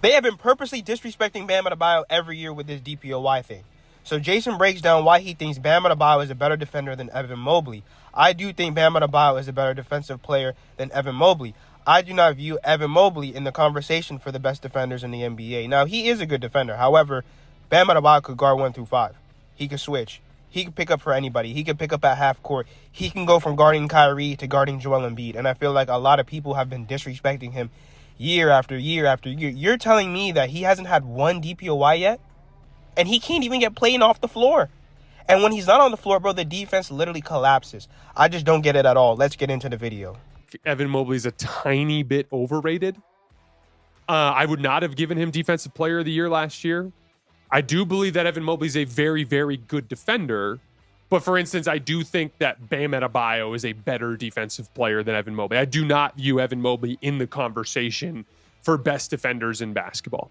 They have been purposely disrespecting Bam Adebayo every year with this DPOY thing. So Jason breaks down why he thinks Bam Adebayo is a better defender than Evan Mobley. I do think Bam Adebayo is a better defensive player than Evan Mobley. I do not view Evan Mobley in the conversation for the best defenders in the NBA. Now, he is a good defender. However, Bam Adebayo could guard 1 through 5. He could switch. He can pick up for anybody. He can pick up at half court. He can go from guarding Kyrie to guarding Joel Embiid. And I feel like a lot of people have been disrespecting him year after year after year. You're telling me that he hasn't had one DPOY yet? And he can't even get playing off the floor. And when he's not on the floor, bro, the defense literally collapses. I just don't get it at all. Let's get into the video. Evan Mobley's a tiny bit overrated. I would not have given him Defensive Player of the Year last year. I do believe that Evan Mobley's a very, very good defender. But for instance, I do think that Bam Adebayo is a better defensive player than Evan Mobley. I do not view Evan Mobley in the conversation for best defenders in basketball.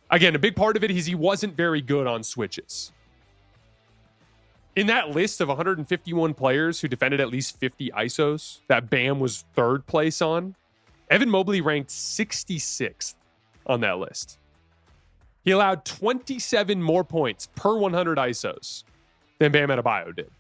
Again, a big part of it is he wasn't very good on switches. In that list of 151 players who defended at least 50 ISOs that Bam was third place on, Evan Mobley ranked 66th on that list. He allowed 27 more points per 100 ISOs than Bam Adebayo did.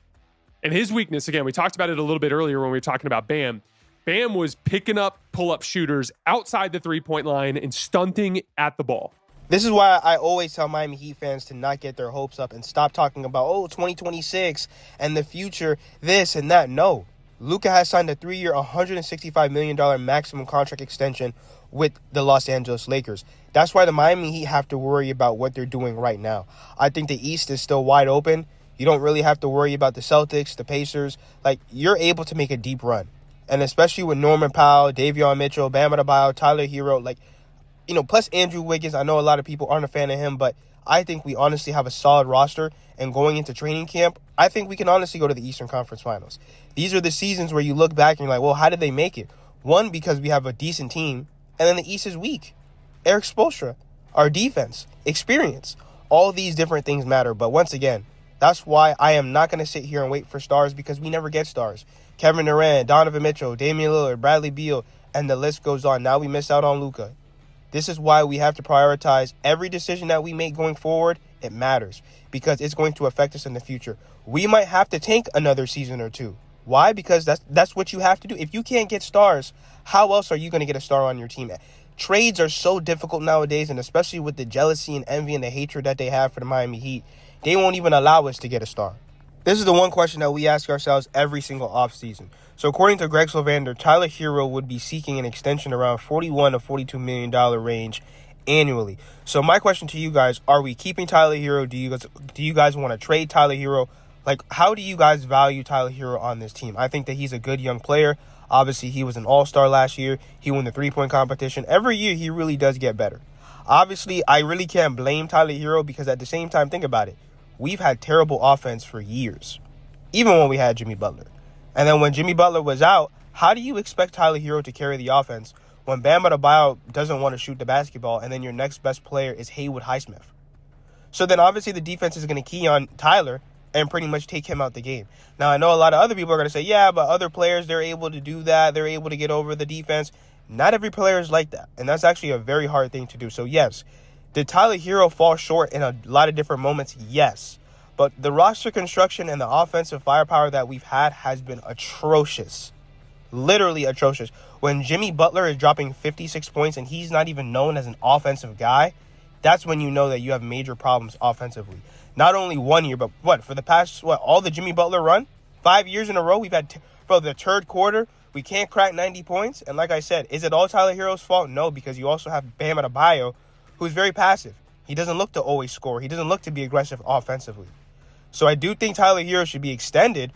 And his weakness, again, we talked about it a little bit earlier when we were talking about Bam. Bam was picking up pull-up shooters outside the three-point line and stunting at the ball. This is why I always tell Miami Heat fans to not get their hopes up and stop talking about, 2026 and the future, this and that. No. LUKA has signed a 3-year, $165 million maximum contract extension with the Los Angeles Lakers. That's why the Miami Heat have to worry about what they're doing right now. I think the East is still wide open. You don't really have to worry about the Celtics, the Pacers. Like, you're able to make a deep run. And especially with Norman Powell, Davion Mitchell, Bam Adebayo, Tyler Herro, plus Andrew Wiggins. I know a lot of people aren't a fan of him, but I think we honestly have a solid roster. And going into training camp, I think we can honestly go to the Eastern Conference Finals. These are the seasons where you look back and you're like, well, how did they make it? One, because we have a decent team, and then the East is weak. Eric Spoelstra, our defense, experience, all these different things matter. But once again, that's why I am not going to sit here and wait for stars, because we never get stars. Kevin Durant, Donovan Mitchell, Damian Lillard, Bradley Beal, and the list goes on. Now we miss out on LUKA. This is why we have to prioritize every decision that we make going forward. It matters because it's going to affect us in the future. We might have to tank another season or two. Why? Because that's what you have to do. If you can't get stars, how else are you going to get a star on your team? Trades are so difficult nowadays, and especially with the jealousy and envy and the hatred that they have for the Miami Heat, they won't even allow us to get a star. This is the one question that we ask ourselves every single offseason. So according to Greg Sylvander, Tyler Herro would be seeking an extension around $41 to $42 million range annually. So my question to you guys, are we keeping Tyler Herro? Do you guys want to trade Tyler Herro? How do you guys value Tyler Herro on this team? I think that he's a good young player. Obviously, he was an all-star last year. He won the three-point competition. Every year, he really does get better. Obviously, I really can't blame Tyler Herro because at the same time, think about it. We've had terrible offense for years, even when we had Jimmy Butler. And then when Jimmy Butler was out, how do you expect Tyler Herro to carry the offense when Bam Adebayo doesn't want to shoot the basketball and then your next best player is Haywood Highsmith? So then obviously the defense is going to key on Tyler and pretty much take him out the game. Now, I know a lot of other people are going to say, yeah, but other players, they're able to do that. They're able to get over the defense. Not every player is like that. And that's actually a very hard thing to do. So, yes, did Tyler Herro fall short in a lot of different moments? Yes. But the roster construction and the offensive firepower that we've had has been atrocious. Literally atrocious. When Jimmy Butler is dropping 56 points and he's not even known as an offensive guy, that's when you know that you have major problems offensively. Not only 1 year, but for the past, all the Jimmy Butler run? 5 years in a row, we've had, the third quarter, we can't crack 90 points. And like I said, is it all Tyler Herro's fault? No, because you also have Bam Adebayo, who's very passive. He doesn't look to always score. He doesn't look to be aggressive offensively. So I do think Tyler Herro should be extended,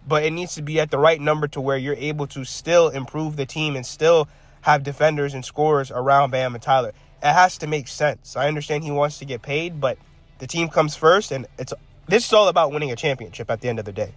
but it needs to be at the right number to where you're able to still improve the team and still have defenders and scorers around Bam and Tyler. It has to make sense. I understand he wants to get paid, but the team comes first, and this is all about winning a championship at the end of the day.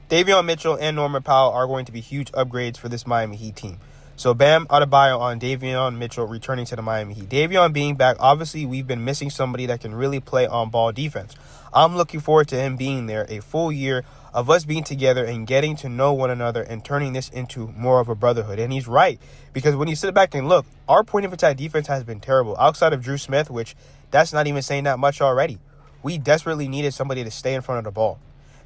Davion Mitchell and Norman Powell are going to be huge upgrades for this Miami Heat team. So Bam Adebayo on Davion Mitchell returning to the Miami Heat. Davion being back, obviously we've been missing somebody that can really play on ball defense. I'm looking forward to him being there a full year of us being together and getting to know one another and turning this into more of a brotherhood. And he's right, because when you sit back and look, our point of attack defense has been terrible. Outside of Drew Smith, which that's not even saying that much already. We desperately needed somebody to stay in front of the ball.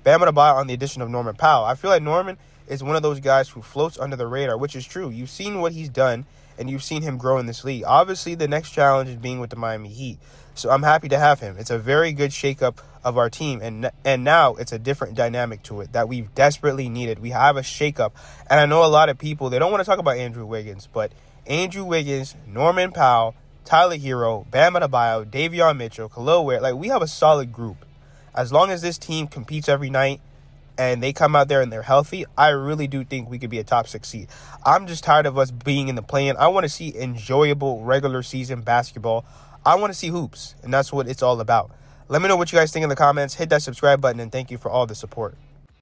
Bam Adebayo on the addition of Norman Powell. I feel like Norman is one of those guys who floats under the radar, which is true. You've seen what he's done, and you've seen him grow in this league. Obviously, the next challenge is being with the Miami Heat. So I'm happy to have him. It's a very good shakeup of our team, and now it's a different dynamic to it that we've desperately needed. We have a shakeup, and I know a lot of people, they don't want to talk about Andrew Wiggins, but Andrew Wiggins, Norman Powell, Tyler Herro, Bam Adebayo, Davion Mitchell, Khalil Ware, like, we have a solid group. As long as this team competes every night and they come out there and they're healthy, I really do think we could be a top 6 seed. I'm just tired of us being in the play-in. I want to see enjoyable regular season basketball. I want to see hoops, and that's what it's all about. Let me know what you guys think in the comments. Hit that subscribe button, and thank you for all the support.